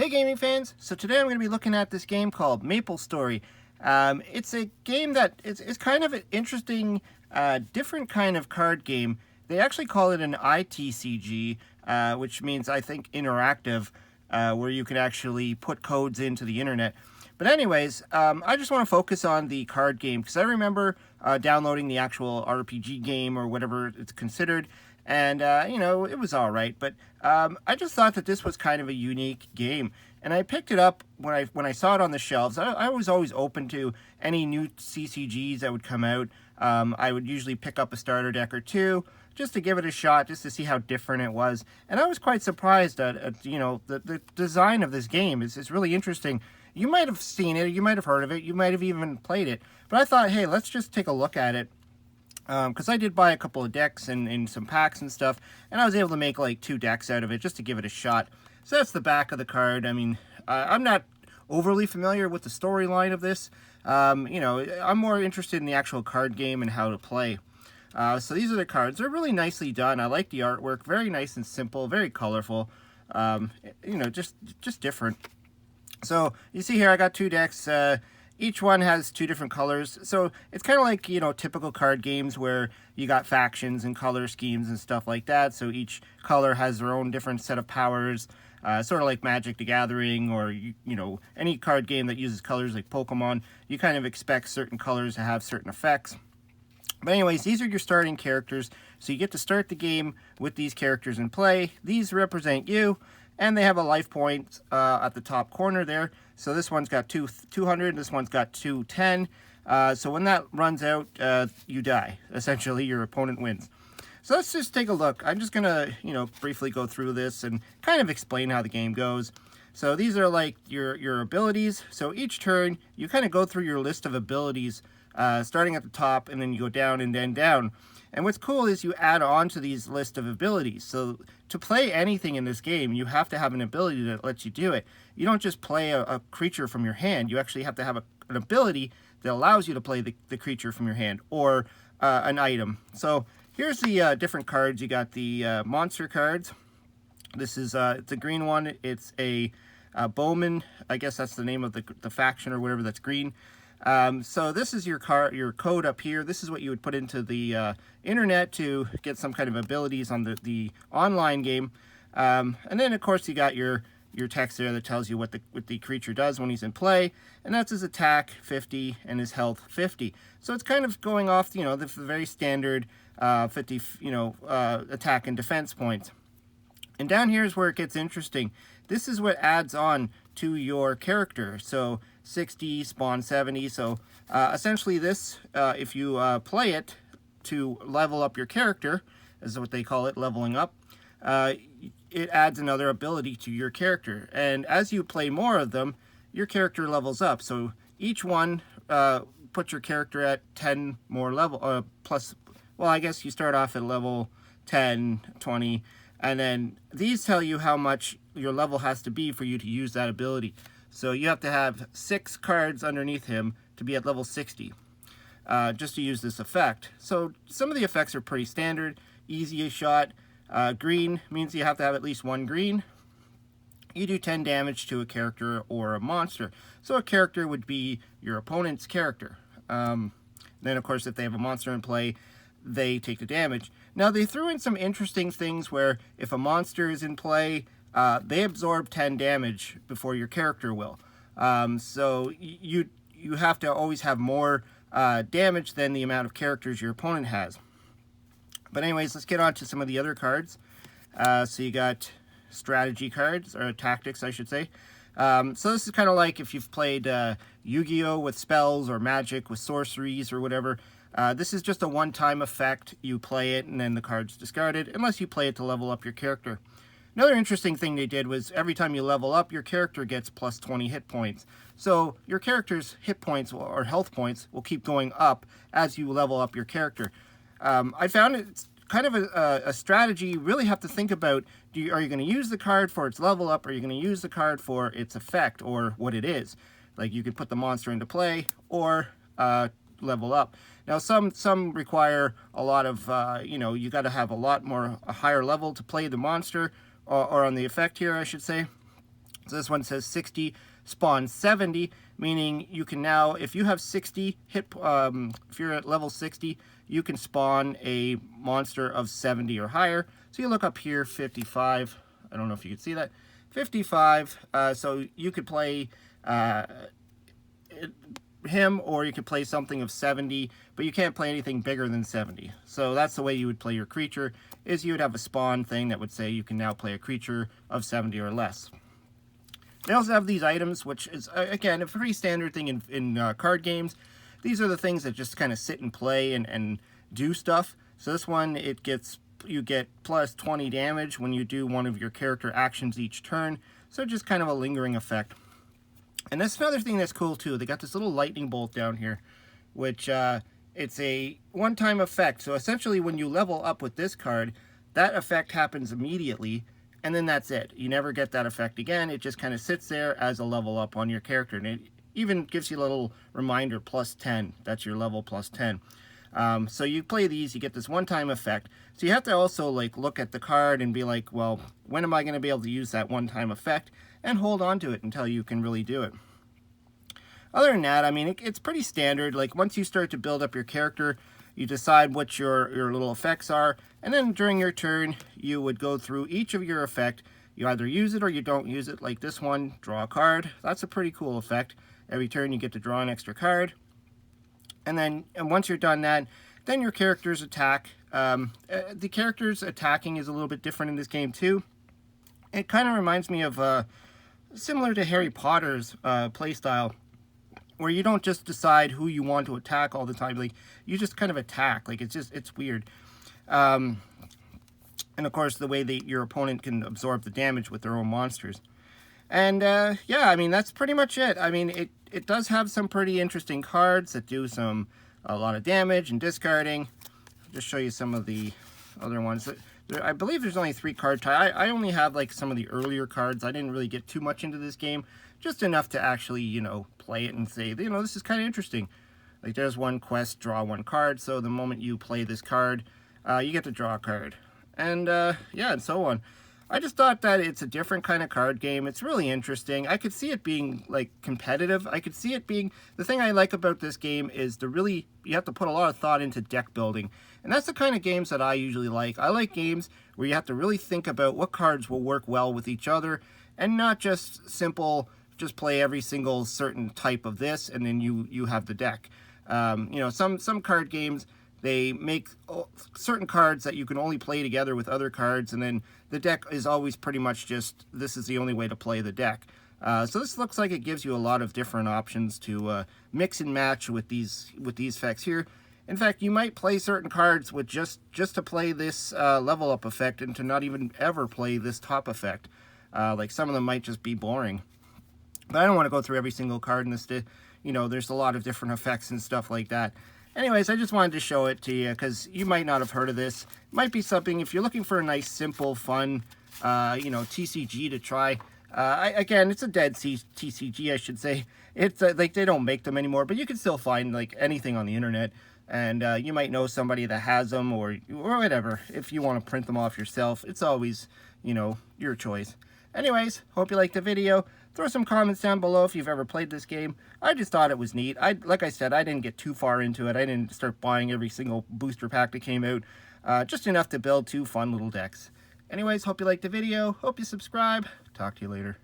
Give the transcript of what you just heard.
Hey gaming fans, so today I'm going to be looking at this game called MapleStory. It's a game that it's kind of an interesting, different kind of card game. They actually call it an ITCG, which means I think interactive, where you can actually put codes into the internet. But anyways, I just want to focus on the card game because I remember downloading the actual RPG game or whatever it's considered. And, you know, it was all right. But I just thought that this was kind of a unique game. And I picked it up when I saw it on the shelves. I was always open to any new CCGs that would come out. I would usually pick up a starter deck or two just to give it a shot, just to see how different it was. And I was quite surprised at you know, the design of this game. It's really interesting. You might have seen it, you might have heard of it, you might have even played it. But I thought, hey, let's just take a look at it. Because I did buy a couple of decks and some packs and stuff, and I was able to make like 2 decks out of it just to give it a shot. So that's the back of the card. I mean, I'm not overly familiar with the storyline of this. You know, I'm more interested in the actual card game and how to play. So these are the cards. They're really nicely done. I like the artwork. Very nice and simple. Very colorful. You know, just different. So you see here, I got 2 decks. Each one has 2 different colors, so it's kind of like, you know, typical card games where you got factions and color schemes and stuff like that. So each color has their own different set of powers, sort of like Magic the Gathering, or you know, any card game that uses colors like Pokemon. You kind of expect certain colors to have certain effects. But anyways, these are your starting characters, so you get to start the game with these characters in play. These represent you, and they have a life point at the top corner there. So this one's got 200, this one's got 210. So when that runs out, you die. Essentially, your opponent wins. So let's just take a look. I'm just gonna, you know, briefly go through this and kind of explain how the game goes. So these are like your abilities. So each turn, you kind of go through your list of abilities, starting at the top, and then you go down and then down. And what's cool is you add on to these list of abilities. So to play anything in this game, you have to have an ability that lets you do it. You don't just play a creature from your hand. You actually have to have an ability that allows you to play the creature from your hand, or an item. So here's the different cards. You got the monster cards. This is it's a green one. It's a Bowman. I guess that's the name of the faction or whatever that's green. So this is your code up here. This is what you would put into the internet to get some kind of abilities on the online game. And then of course you got your text there that tells you what the creature does when he's in play, and that's his attack 50 and his health 50. So it's kind of going off, you know, the very standard 50, you know, attack and defense points. And down here is where it gets interesting. This is what adds on to your character. So 60, spawn 70. So essentially this, if you play it to level up your character, is what they call it, leveling up, it adds another ability to your character. And as you play more of them, your character levels up. So each one puts your character at 10 more level, plus, well, I guess you start off at level 10, 20, and then these tell you how much your level has to be for you to use that ability. So you have to have 6 cards underneath him to be at level 60, just to use this effect. So some of the effects are pretty standard, easy shot. Green means you have to have at least 1 green. You do 10 damage to a character or a monster. So a character would be your opponent's character. Then of course if they have a monster in play, they take the damage. Now they threw in some interesting things where if a monster is in play, they absorb 10 damage before your character will. So you have to always have more damage than the amount of characters your opponent has. But anyways, let's get on to some of the other cards. So you got strategy cards, or tactics, I should say. So this is kind of like if you've played Yu-Gi-Oh! With spells, or Magic with sorceries, or whatever. This is just a one-time effect. You play it, and then the card's discarded, unless you play it to level up your character. Another interesting thing they did was every time you level up, your character gets plus 20 hit points. So your character's hit points or health points will keep going up as you level up your character. I found it's kind of a strategy you really have to think about. Are you going to use the card for its level up, or are you going to use the card for its effect, or what it is? Like you could put the monster into play, or level up. Now some require a lot of, you know, you got to have a higher level to play the monster, or on the effect here, I should say. So this one says 60, spawn 70, meaning you can now, if you have 60 if you're at level 60, you can spawn a monster of 70 or higher. So you look up here, 55. I don't know if you can see that. 55. So you could play him, or you could play something of 70, but you can't play anything bigger than 70. So that's the way you would play your creature, is you would have a spawn thing that would say you can now play a creature of 70 or less. They also have these items, which is, again, a pretty standard thing in card games. These are the things that just kind of sit and play and do stuff. So this one, you get plus 20 damage when you do one of your character actions each turn. So just kind of a lingering effect. And that's another thing that's cool too. They got this little lightning bolt down here, which it's a one-time effect. So essentially when you level up with this card, that effect happens immediately, and then that's it. You never get that effect again. It just kind of sits there as a level up on your character. And it even gives you a little reminder, plus 10. That's your level plus 10. So you play these, you get this one-time effect. So you have to also like look at the card and be like, well, when am I going to be able to use that one-time effect? And hold on to it until you can really do it. Other than that, I mean, it's pretty standard. Like once you start to build up your character, you decide what your little effects are, and then during your turn, you would go through each of your effect. You either use it or you don't use it. Like this one, draw a card. That's a pretty cool effect. Every turn you get to draw an extra card. And once you're done that, then your characters attack. The characters attacking is a little bit different in this game too. It kind of reminds me of similar to Harry Potter's playstyle, where you don't just decide who you want to attack all the time. Like you just kind of attack. Like it's weird. And of course, the way that your opponent can absorb the damage with their own monsters. And yeah, I mean, that's pretty much it. I mean, it does have some pretty interesting cards that do a lot of damage and discarding. I'll just show you some of the other ones. I believe there's only 3 card types. I only have like some of the earlier cards. I didn't really get too much into this game. Just enough to actually, you know, play it and say, you know, this is kind of interesting. Like there's one quest, draw 1 card. So the moment you play this card, you get to draw a card. And yeah, and so on. I just thought that it's a different kind of card game. It's really interesting. I could see it being like competitive. I could see it being, the thing I like about this game is you have to put a lot of thought into deck building. And that's the kind of games that I usually like. I like games where you have to really think about what cards will work well with each other, and not just simple, just play every single certain type of this and then you have the deck. You know, some card games, they make certain cards that you can only play together with other cards, and then the deck is always pretty much just, this is the only way to play the deck. So this looks like it gives you a lot of different options to mix and match with these effects here. In fact, you might play certain cards with just to play this level up effect, and to not even ever play this top effect. Like some of them might just be boring. But I don't want to go through every single card in this. You know, there's a lot of different effects and stuff like that. Anyways, I just wanted to show it to you because you might not have heard of this. It might be something, if you're looking for a nice, simple, fun, you know, TCG to try. Again, it's a dead TCG, I should say. It's like they don't make them anymore, but you can still find like anything on the internet. And you might know somebody that has them, or whatever. If you want to print them off yourself, it's always, you know, your choice. Anyways, hope you liked the video. Throw some comments down below if you've ever played this game. I just thought it was neat. Like I said, I didn't get too far into it. I didn't start buying every single booster pack that came out. Just enough to build 2 fun little decks. Anyways, hope you liked the video. Hope you subscribe. Talk to you later.